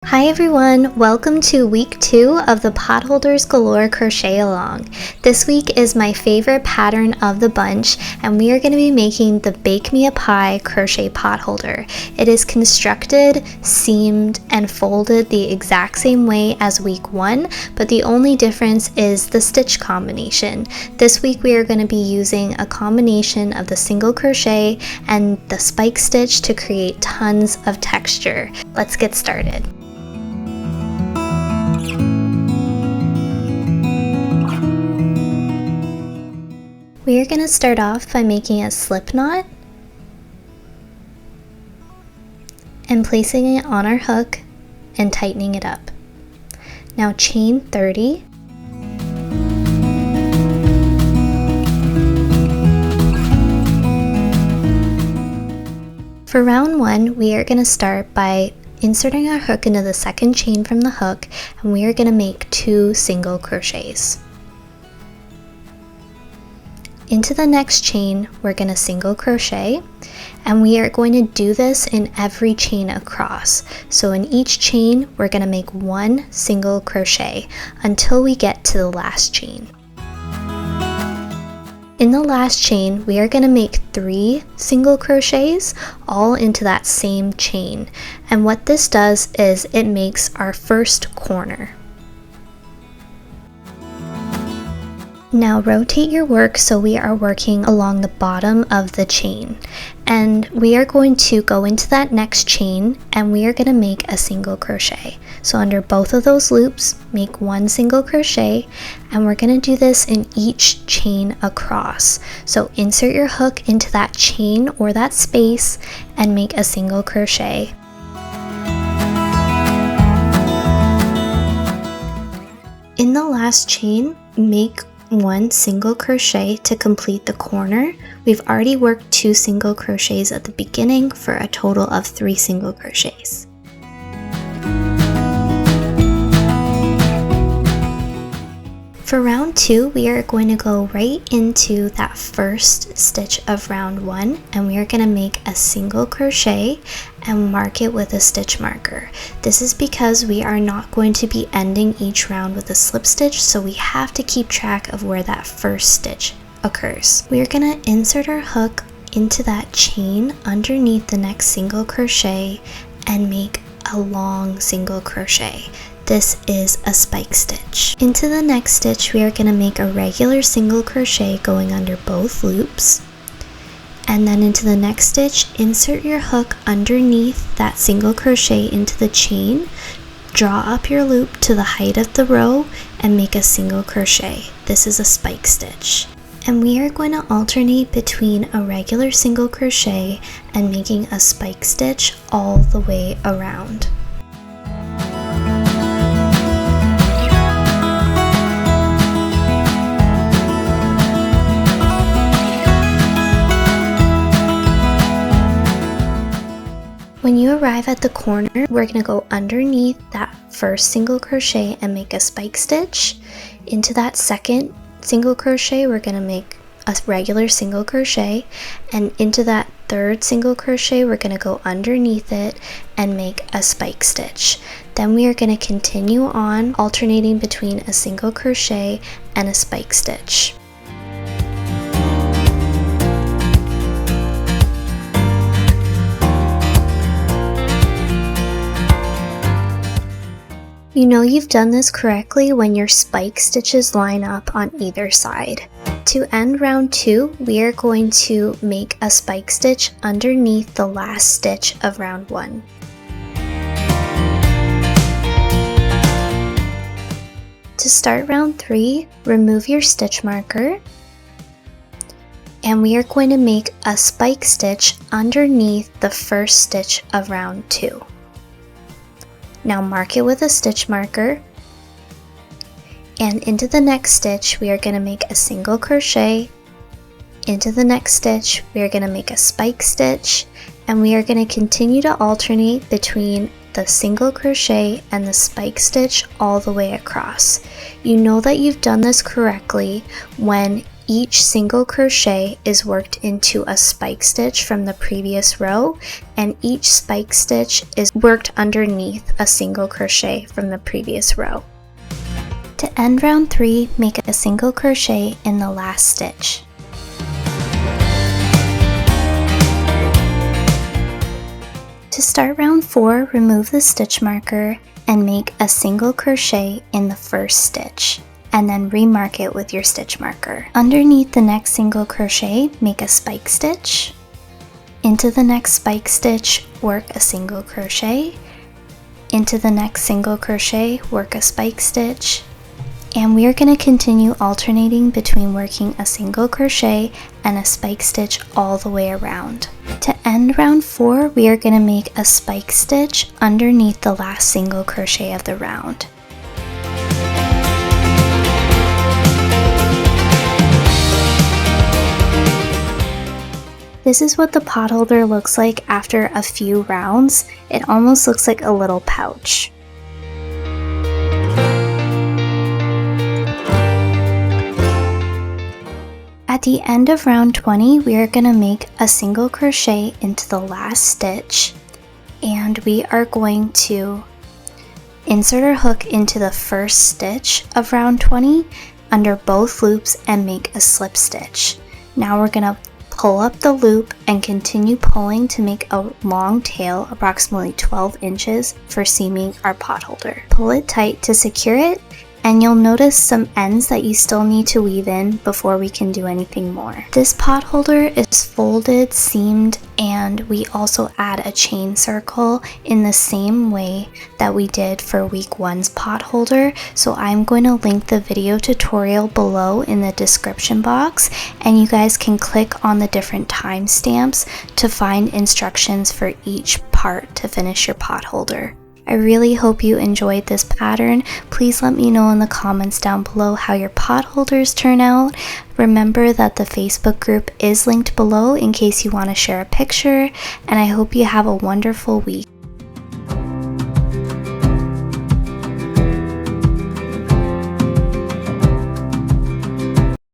Hi everyone, welcome to week 2 of the Pot Holders Galore Crochet-a-long. This week is my favorite pattern of the bunch, and we are going to be making the Bake Me a Pie Crochet Pot Holder. It is constructed, seamed, and folded the exact same way as week 1, but the only difference is the stitch combination. This week we are going to be using a combination of the single crochet and the spike stitch to create tons of texture. Let's get started. We are going to start off by making a slip knot and placing it on our hook and tightening it up. Now chain 30. For round 1, we are going to start by inserting our hook into the second chain from the hook, and we are going to make 2 single crochets. Into the next chain, we're going to single crochet, and we are going to do this in every chain across. So in each chain, we're going to make 1 single crochet until we get to the last chain. In the last chain, we are going to make 3 single crochets all into that same chain. And what this does is it makes our first corner. Now rotate your work so we are working along the bottom of the chain, and we are going to go into that next chain and we are going to make a single crochet. So under both of those loops, make 1 single crochet, and we're going to do this in each chain across. So insert your hook into that chain or that space and make a single crochet. In the last chain, make 1 single crochet to complete the corner. We've already worked 2 single crochets at the beginning for a total of 3 single crochets. For round 2, we are going to go right into that first stitch of round 1, and we are going to make a single crochet and mark it with a stitch marker. This is because we are not going to be ending each round with a slip stitch, so we have to keep track of where that first stitch occurs. We are going to insert our hook into that chain underneath the next single crochet and make a long single crochet. This is a spike stitch. Into the next stitch, we are going to make a regular single crochet going under both loops. And then into the next stitch, insert your hook underneath that single crochet into the chain, draw up your loop to the height of the row, and make a single crochet. This is a spike stitch. And we are going to alternate between a regular single crochet and making a spike stitch all the way around. When you arrive at the corner, we're going to go underneath that first single crochet and make a spike stitch. Into that second single crochet, we're going to make a regular single crochet, and into that third single crochet, we're going to go underneath it and make a spike stitch. Then we are going to continue on alternating between a single crochet and a spike stitch. You know you've done this correctly when your spike stitches line up on either side. To end round 2, we are going to make a spike stitch underneath the last stitch of round 1. To start round 3, remove your stitch marker, and we are going to make a spike stitch underneath the first stitch of round 2. Now mark it with a stitch marker, and into the next stitch we are going to make a single crochet. Into the next stitch we are going to make a spike stitch, and we are going to continue to alternate between the single crochet and the spike stitch all the way across. You know that you've done this correctly when each single crochet is worked into a spike stitch from the previous row, and each spike stitch is worked underneath a single crochet from the previous row. To end round 3, make a single crochet in the last stitch. To start round 4, remove the stitch marker and make a single crochet in the first stitch, and then remark it with your stitch marker. Underneath the next single crochet, make a spike stitch. Into the next spike stitch, work a single crochet. Into the next single crochet, work a spike stitch. And we are going to continue alternating between working a single crochet and a spike stitch all the way around. To end round 4, we are going to make a spike stitch underneath the last single crochet of the round. This is what the pot holder looks like after a few rounds. It almost looks like a little pouch. At the end of round 20, we are going to make a single crochet into the last stitch, and we are going to insert our hook into the first stitch of round 20 under both loops and make a slip stitch. Now we're going to pull up the loop and continue pulling to make a long tail approximately 12 inches for seaming our pot holder. Pull it tight to secure it, and you'll notice some ends that you still need to weave in before we can do anything more. This pot holder is folded, seamed, and we also add a chain circle in the same way that we did for week 1's pot holder. So I'm going to link the video tutorial below in the description box, and you guys can click on the different timestamps to find instructions for each part to finish your pot holder. I really hope you enjoyed this pattern. Please let me know in the comments down below how your pot holders turn out. Remember that the Facebook group is linked below in case you want to share a picture, and I hope you have a wonderful week.